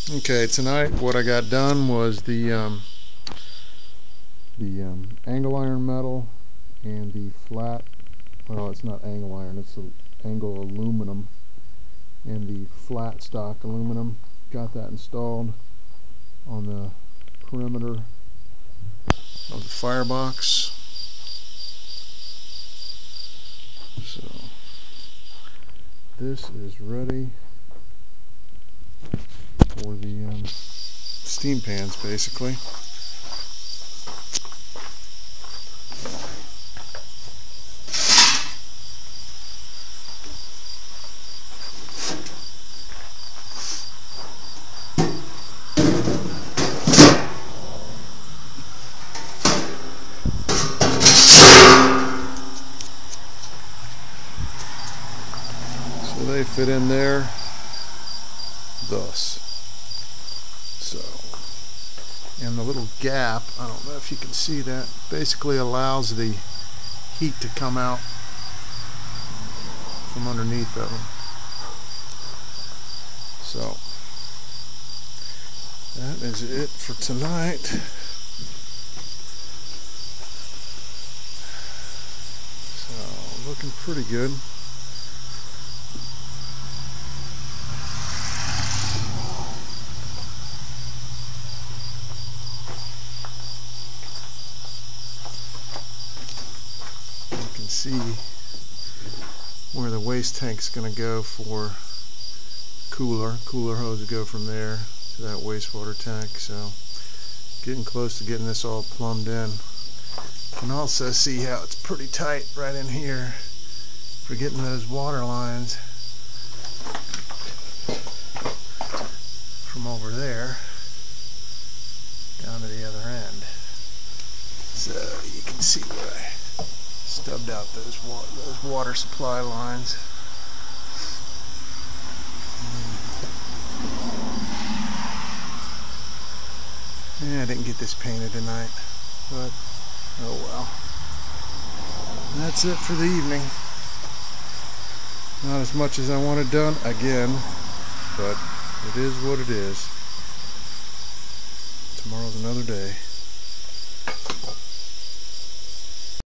Okay, tonight what I got done was the angle iron metal and the flat, well, it's not angle iron, it's angle aluminum, and the flat stock aluminum. Got that installed on the perimeter of the firebox. So this is ready for the steam pans, basically. So they fit in there thus. So, and the little gap, I don't know if you can see that, basically allows the heat to come out from underneath of them. So that is it for tonight. So looking pretty good. See where the waste tank's going to go for cooler hose to go from there to that wastewater tank. So getting close to getting this all plumbed in. You can also see how it's pretty tight right in here for getting those water lines from over there down to the other end. So you can see where I stubbed out those water supply lines. Yeah, I didn't get this painted tonight, but oh well. That's it for the evening. Not as much as I want it done again, but it is what it is. Tomorrow's another day.